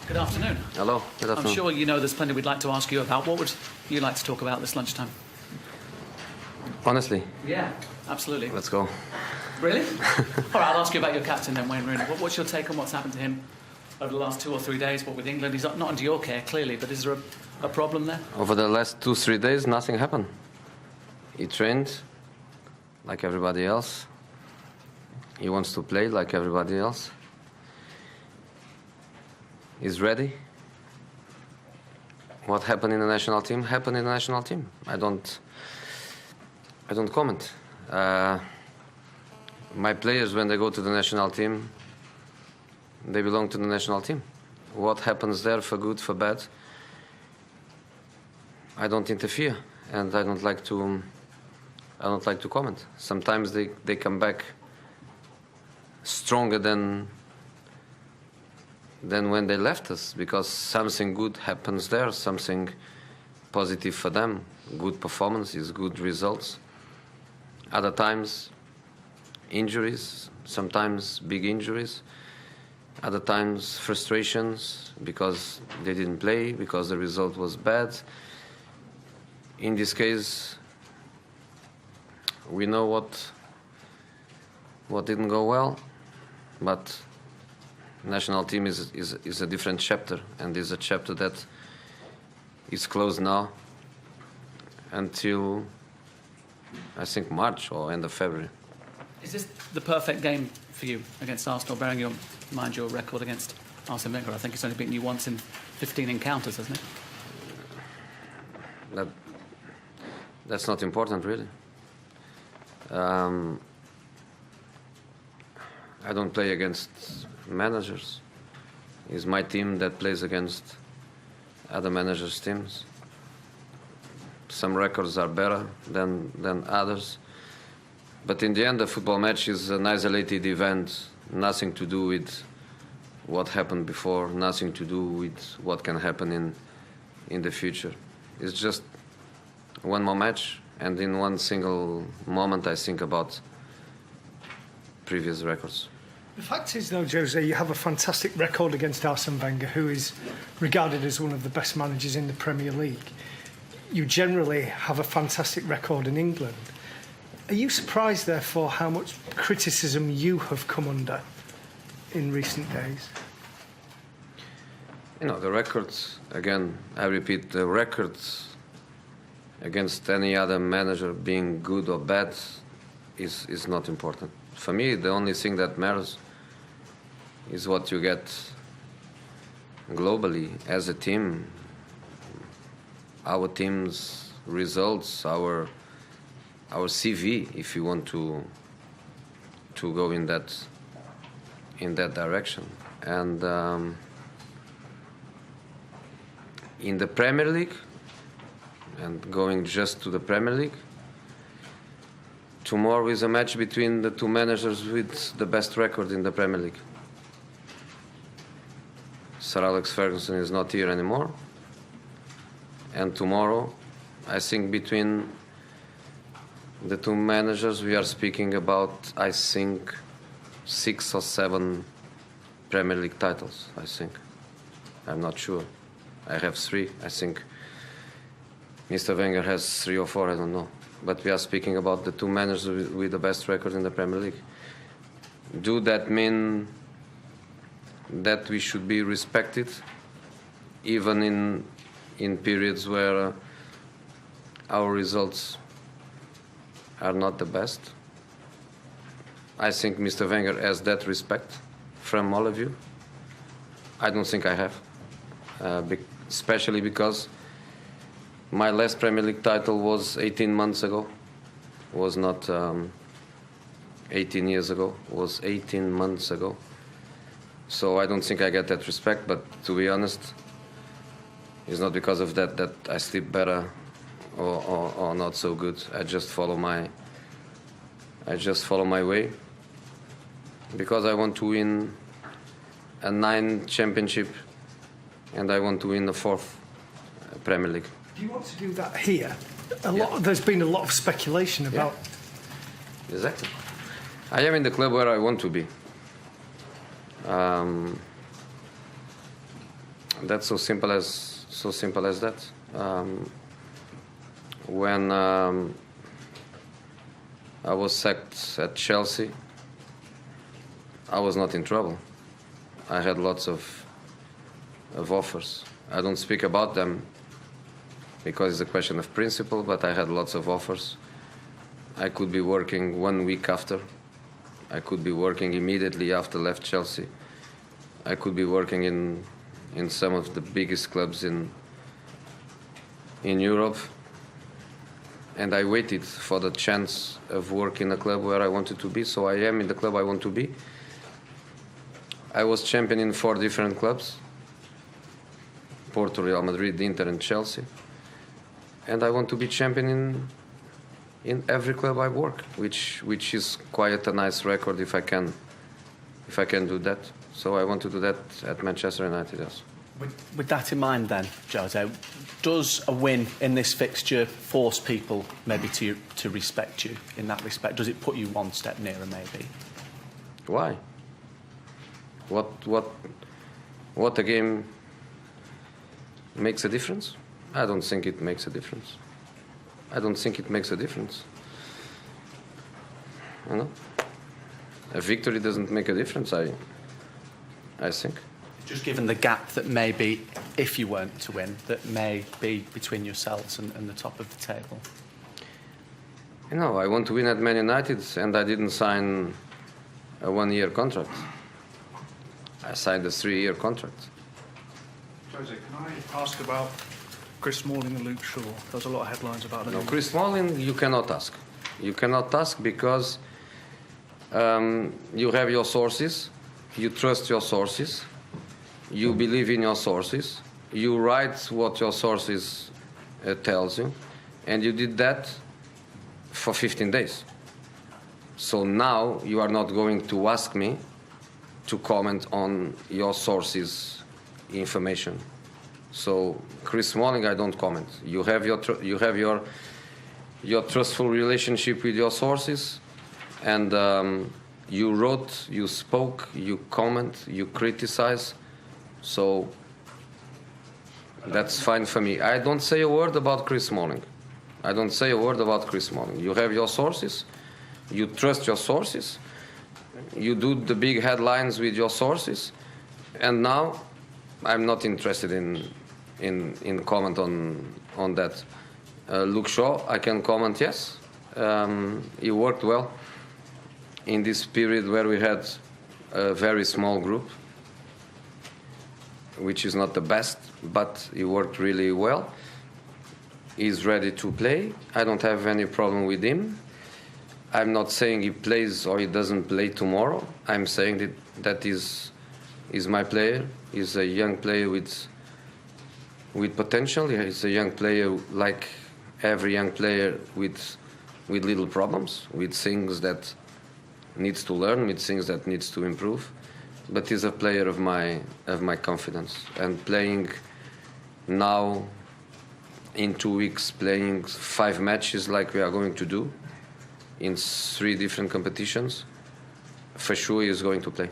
Good afternoon. Hello, good afternoon. I'm sure you know there's plenty we'd like to ask you about. What would you like to talk about this lunchtime? Honestly? Yeah, absolutely. Let's go. Really? All right, I'll ask you about your captain then, Wayne Rooney. What's your take on what's happened to him over the last 2 or 3 days? What with England? He's not under your care, clearly, but is there a problem there? Over the last 2-3 days, nothing happened. He trained like everybody else. He wants to play like everybody else. He's ready. What happened in the national team happened in the national team. I don't comment. My players, when they go to the national team, they belong to the national team. What happens there, for good, for bad, I don't interfere, and I don't like to comment. Sometimes they come back stronger than when they left us, because something good happens there, something positive for them, good performances, good results. Other times, injuries, sometimes big injuries. Other times, frustrations because they didn't play, because the result was bad. In this case, we know what didn't go well, but national team is a different chapter, and is a chapter that is closed now until, I think, March or end of February. Is this the perfect game for you against Arsenal, bearing in mind your record against Arsene Wenger? I think he's only beaten you once in 15 encounters, hasn't he? That's not important, really. I don't play against managers. It's my team that plays against other managers' teams. Some records are better than others. But in the end, the football match is an isolated event, nothing to do with what happened before, nothing to do with what can happen in the future. It's just one more match, and in one single moment I think about previous records. The fact is, though, Jose, you have a fantastic record against Arsene Wenger, who is regarded as one of the best managers in the Premier League. You generally have a fantastic record in England. Are you surprised, therefore, how much criticism you have come under in recent days? You know, the records, again, I repeat, the records against any other manager being good or bad is not important. For me, the only thing that matters is what you get globally as a team. Our team's results, our CV, if you want to go in that direction. And in the Premier League, and going just to the Premier League, tomorrow is a match between the two managers with the best record in the Premier League. Sir Alex Ferguson is not here anymore. And tomorrow, I think between the two managers, we are speaking about, I think, 6 or 7 Premier League titles, I think. I'm not sure. I have 3. I think Mr. Wenger has 3 or 4, I don't know. But we are speaking about the two managers with the best record in the Premier League. Do that mean that we should be respected, even in periods where our results are not the best? I think Mr. Wenger has that respect from all of you. I don't think I have, especially because my last Premier League title was 18 months ago, was not 18 years ago, was 18 months ago. So I don't think I get that respect, but to be honest, it's not because of that I sleep better or not so good. I just follow my way, because I want to win a 9th championship, and I want to win the 4th Premier League. Do you want to do that here? There's been a lot of speculation about... Yeah. Exactly. I am in the club where I want to be. That's so simple as that. When I was sacked at Chelsea, I was not in trouble. I had lots of offers. I don't speak about them because it's a question of principle, but I had lots of offers. I could be working 1 week after. I could be working immediately after left Chelsea. I could be working in some of the biggest clubs in Europe. And I waited for the chance of work in a club where I wanted to be, so I am in the club I want to be. I was champion in 4 different clubs: Porto, Real Madrid, Inter and Chelsea. And I want to be champion in every club I work, which is quite a nice record if I can do that. So I want to do that at Manchester United, yes. With that in mind then, Jose, does a win in this fixture force people maybe to respect you in that respect? Does it put you one step nearer maybe? Why? What a game makes a difference? I don't think it makes a difference. I don't think it makes a difference. You know? A victory doesn't make a difference, I think. Just given the gap that maybe, if you weren't to win, that may be between yourselves and the top of the table. You know, I want to win at Man United, and I didn't sign a 1-year contract. I signed a 3-year contract. Jose, can I ask about Chris Smalling and Luke Shaw? There's a lot of headlines about them. No, Chris Smalling, you cannot ask. You cannot ask because you have your sources, you trust your sources, you believe in your sources, you write what your sources tells you, and you did that for 15 days. So now you are not going to ask me to comment on your sources' information. So Chris Smalling, I don't comment. You have your trustful relationship with your sources, and you wrote, you spoke, you comment, you criticize. So that's fine for me. I don't say a word about Chris Smalling. I don't say a word about Chris Smalling. You have your sources. You trust your sources. You do the big headlines with your sources. And now I'm not interested in comment on that. Luke Shaw, I can comment, yes. He worked well in this period where we had a very small group, which is not the best, but he worked really well. He's ready to play. I don't have any problem with him. I'm not saying he plays or he doesn't play tomorrow. I'm saying that he's my player. He's a young player with potential. He's a young player like every young player with little problems, with things that needs to learn, with things that needs to improve. But he's a player of my confidence. And playing now in 2 weeks, playing 5 matches like we are going to do in 3 different competitions, for sure he is going to play.